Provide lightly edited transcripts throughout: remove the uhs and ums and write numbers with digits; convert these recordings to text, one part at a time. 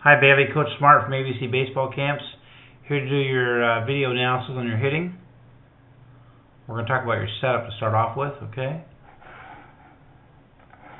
Hi Bailey, Coach Smart from ABC Baseball Camps. Here to do your video analysis on your hitting. We're going to talk about your setup to start off with, okay?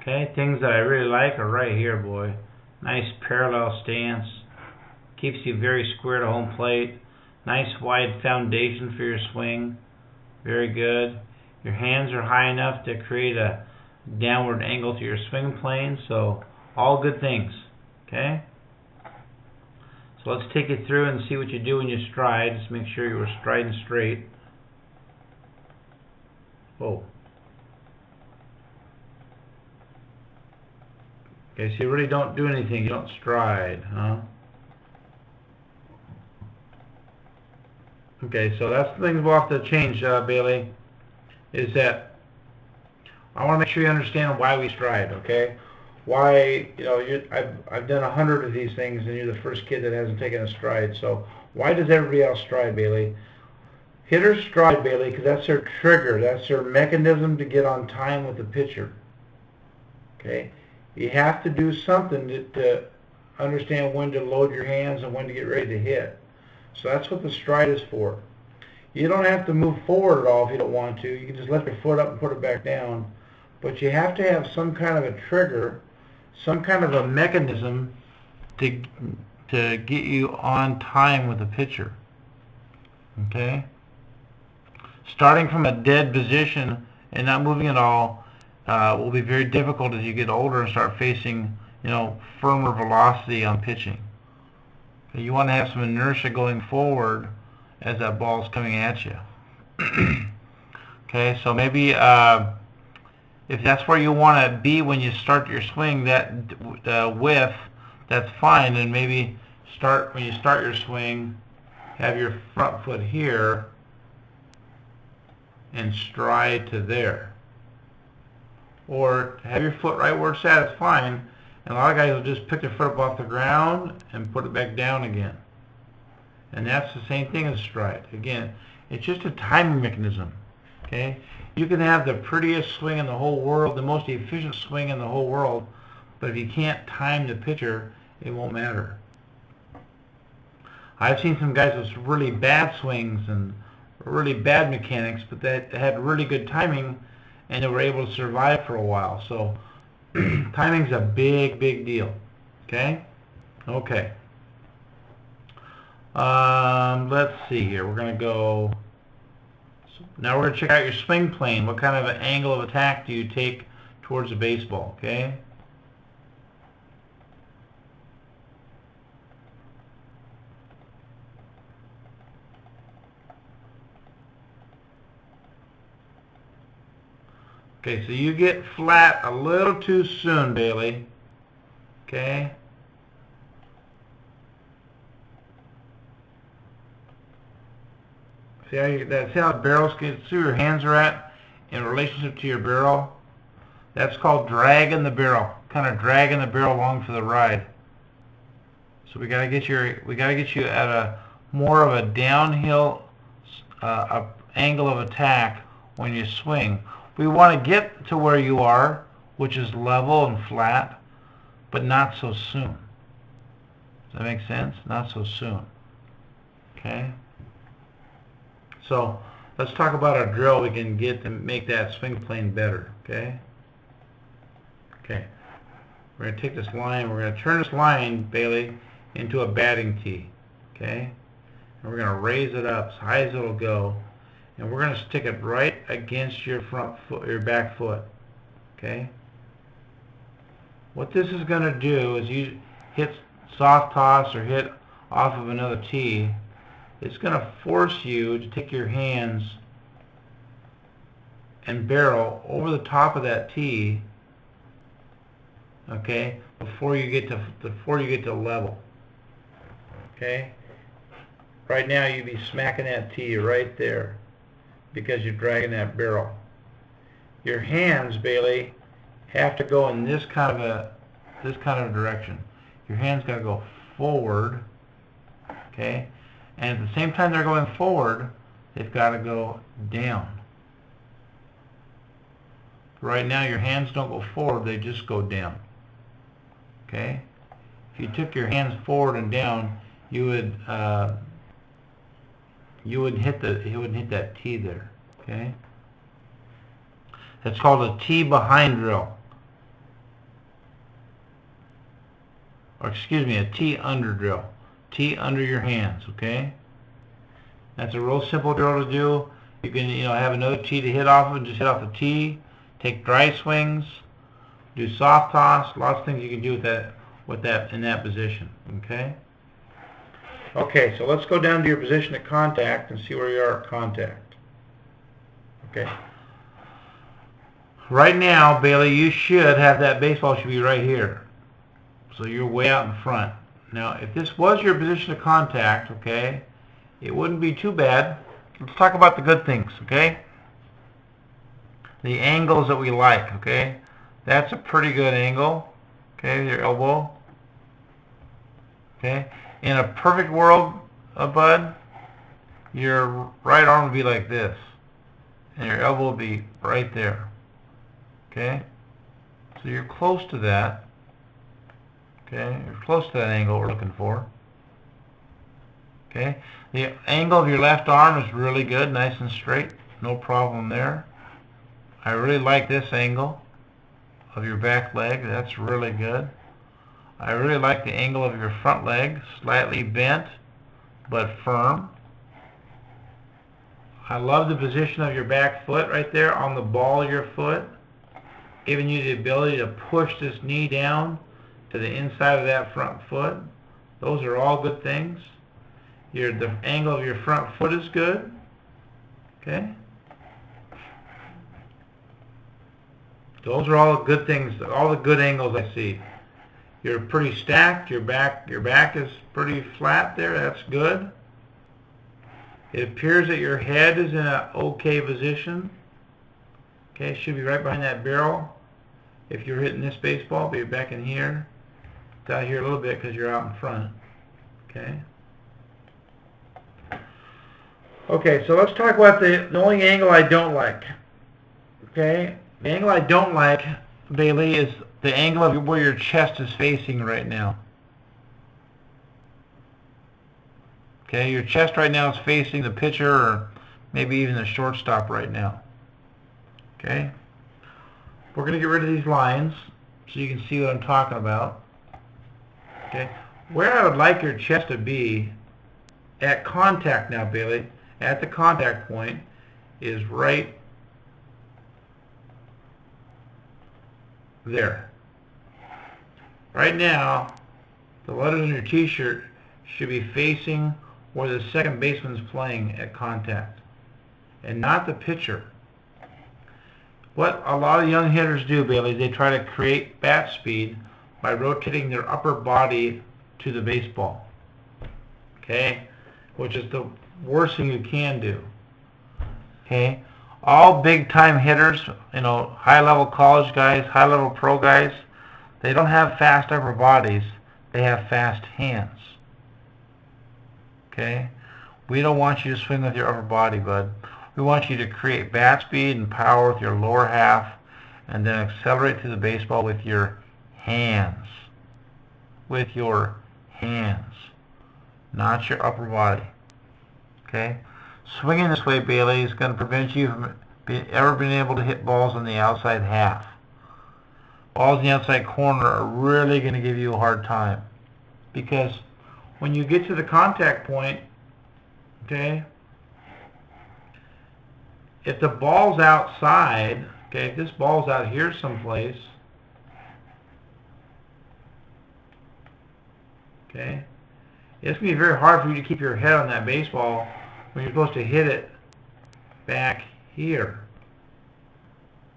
Okay, things that I really like are right here, boy. Nice parallel stance. Keeps you very square to home plate. Nice wide foundation for your swing. Very good. Your hands are high enough to create a downward angle to your swing plane, so all good things, okay? So let's take it through and see what you do when you stride. Just make sure you were striding straight. Whoa. Okay, so you really don't do anything. You don't stride, huh? Okay, so that's the thing we'll have to change, Bailey, is that I want to make sure you understand why we stride, okay? Why, I've done 100 of these things and you're the first kid that hasn't taken a stride. So why does everybody else stride, Bailey? Hitters stride, Bailey, because that's their trigger. That's their mechanism to get on time with the pitcher. Okay? You have to do something to understand when to load your hands and when to get ready to hit. So that's what the stride is for. You don't have to move forward at all if you don't want to. You can just lift your foot up and put it back down. But you have to have some kind of a trigger, some kind of a mechanism to get you on time with the pitcher. Okay? Starting from a dead position and not moving at all will be very difficult as you get older and start facing, firmer velocity on pitching. Okay? You want to have some inertia going forward as that ball is coming at you. Okay, so maybe if that's where you want to be when you start your swing, that width, that's fine. And maybe when you start your swing, have your front foot here and stride to there. Or have your foot right where it's at, it's fine. And a lot of guys will just pick their foot up off the ground and put it back down again. And that's the same thing as stride. Again, it's just a timing mechanism. Okay? You can have the prettiest swing in the whole world, the most efficient swing in the whole world, but if you can't time the pitcher, it won't matter. I've seen some guys with really bad swings and really bad mechanics, but that had really good timing, and they were able to survive for a while. So timing's a big, big deal. Okay? Okay. Let's see here. We're going to go... Now we're going to check out your swing plane. What kind of an angle of attack do you take towards the baseball, okay? Okay, so you get flat a little too soon, Bailey. Okay? See how the barrels see where your hands are at in relationship to your barrel? That's called dragging the barrel. Kind of dragging the barrel along for the ride. So we gotta get you at a more of a downhill angle of attack when you swing. We want to get to where you are, which is level and flat, but not so soon. Does that make sense? Not so soon. Okay? So let's talk about a drill we can get to make that swing plane better, okay? Okay. We're going to take this line, we're going to turn this line, Bailey, into a batting tee, okay? And we're going to raise it up as high as it'll go, and we're going to stick it right against your front foot, your back foot, okay? What this is going to do is you hit soft toss or hit off of another tee. It's going to force you to take your hands and barrel over the top of that tee, okay, before you get to level. Okay? Right now you'd be smacking that tee right there because you're dragging that barrel. Your hands, Bailey, have to go in this kind of direction. Your hands got to go forward, okay? And at the same time they're going forward, they've got to go down. Right now your hands don't go forward, they just go down. Okay? if you took your hands forward and down, you would hit that tee there. Okay, that's called a tee behind drill, or excuse me, a tee under drill. Tee under your hands. Okay, that's a real simple drill to do. You can have another tee to hit off of, and just hit off the tee. Take dry swings, do soft toss, lots of things you can do with that in that position. Okay. Okay, so let's go down to your position at contact and see where you are at contact. Okay. Right now, Bailey, you should have that baseball should be right here. So you're way out in front. Now, if this was your position of contact, okay, it wouldn't be too bad. Let's talk about the good things, okay? The angles that we like, okay? That's a pretty good angle, okay, your elbow. Okay? In a perfect world, Bud, your right arm would be like this, and your elbow would be right there. Okay? So you're close to that. Okay? You're close to that angle we're looking for. Okay? The angle of your left arm is really good, nice and straight. No problem there. I really like this angle of your back leg. That's really good. I really like the angle of your front leg, slightly bent but firm. I love the position of your back foot right there on the ball of your foot, giving you the ability to push this knee down to the inside of that front foot. Those are all good things. The angle of your front foot is good. Okay? Those are all good things, all the good angles I see. You're pretty stacked. Your back is pretty flat there. That's good. It appears that your head is in an okay position. Okay, it should be right behind that barrel. If you're hitting this baseball, be back in here. It's out here a little bit because you're out in front. Okay. Okay, so let's talk about the only angle I don't like. Okay, the angle I don't like, Bailey, is the angle of where your chest is facing right now. Okay, your chest right now is facing the pitcher or maybe even the shortstop right now. Okay, we're going to get rid of these lines so you can see what I'm talking about. Okay, where I would like your chest to be at contact now, Bailey, at the contact point is right there. Right now, the letters on your t-shirt should be facing where the second baseman's playing at contact, and not the pitcher. What a lot of young hitters do, Bailey, they try to create bat speed by rotating their upper body to the baseball. Okay? Which is the worst thing you can do. Okay? All big-time hitters, high-level college guys, high-level pro guys, they don't have fast upper bodies. They have fast hands. Okay? We don't want you to swing with your upper body, bud. We want you to create bat speed and power with your lower half and then accelerate to the baseball with your hands. With your hands. Not your upper body. Okay? Swinging this way, Bailey, is going to prevent you from ever being able to hit balls on the outside half. Balls in the outside corner are really going to give you a hard time. Because when you get to the contact point, okay, if the ball's outside, okay, if this ball's out here someplace, okay, it's going to be very hard for you to keep your head on that baseball when you're supposed to hit it back here.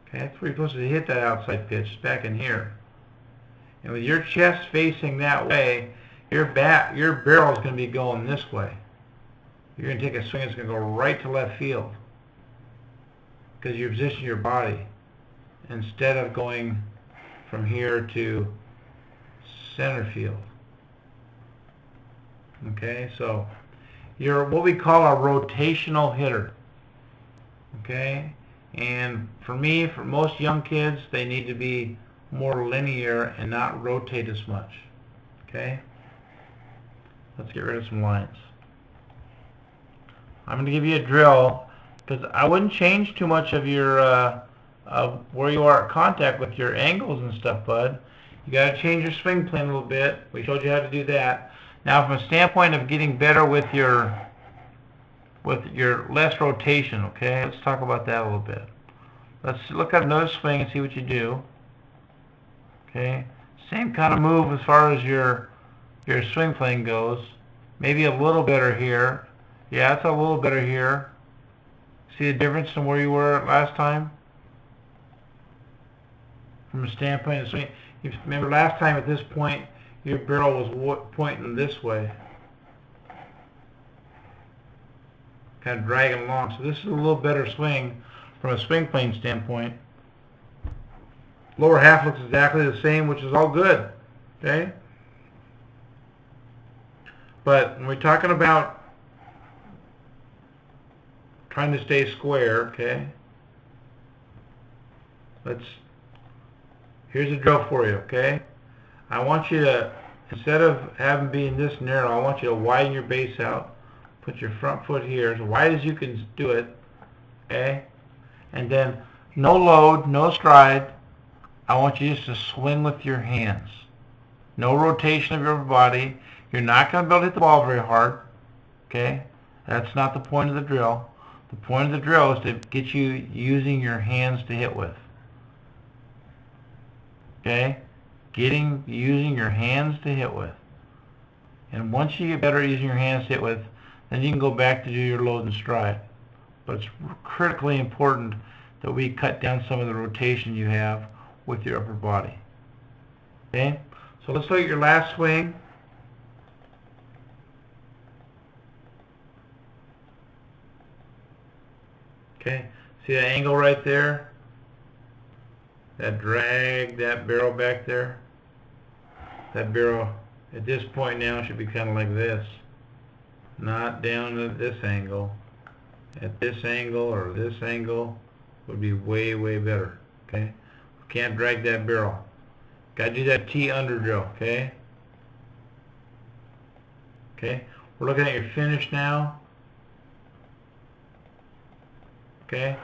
Okay, that's where you're supposed to hit that outside pitch, back in here. And with your chest facing that way, your barrel is going to be going this way. You're going to take a swing, it's going to go right to left field. Because you position your body instead of going from here to center field. Okay, so you're what we call a rotational hitter. Okay, and for me, for most young kids, they need to be more linear and not rotate as much. Okay? Let's get rid of some lines. I'm going to give you a drill, because I wouldn't change too much of your where you are at contact with your angles and stuff, bud. You got to change your swing plane a little bit. We showed you how to do that. Now, from a standpoint of getting better with your less rotation, okay? Let's talk about that a little bit. Let's look at another swing and see what you do. Okay? Same kind of move as far as your swing plane goes. Maybe a little better here. Yeah, it's a little better here. See the difference from where you were last time? From a standpoint of swing. You remember last time at this point, your barrel was pointing this way. Kind of dragging along. So this is a little better swing from a swing plane standpoint. Lower half looks exactly the same, which is all good. Okay? But when we're talking about trying to stay square, okay? Here's a drill for you, okay? I want you to, instead of having being this narrow, I want you to widen your base out. Put your front foot here, as wide as you can do it, okay? And then no load, no stride. I want you just to swing with your hands. No rotation of your body. You're not going to be able to hit the ball very hard, okay? That's not the point of the drill. The point of the drill is to get you using your hands to hit with. Okay? Using your hands to hit with. And once you get better at using your hands to hit with, then you can go back to do your load and stride. But it's critically important that we cut down some of the rotation you have with your upper body. Okay? So let's look at your last swing. Okay, see that angle right there? That drag, that barrel back there? That barrel at this point now should be kind of like this. Not down at this angle. At this angle or this angle would be way, way better. Okay? Can't drag that barrel. Got to do that T under drill. Okay? Okay? We're looking at your finish now. Okay,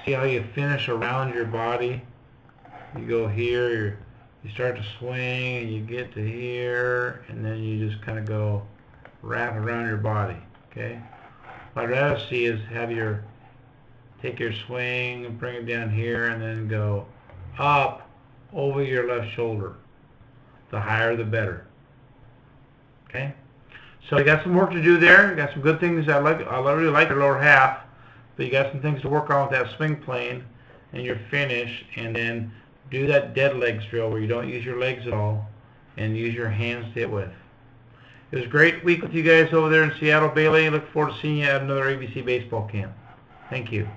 see how you finish around your body. You go here, you start to swing, and you get to here, and then you just kind of go wrap around your body. Okay, what I'd rather see is have take your swing and bring it down here, and then go up over your left shoulder. The higher, the better. Okay, so you got some work to do there. You got some good things. I really like your lower half. But you got some things to work on with that swing plane and your finish, and then do that dead legs drill where you don't use your legs at all and use your hands to hit with. It was a great week with you guys over there in Seattle, Bailey. Look forward to seeing you at another ABC baseball camp. Thank you.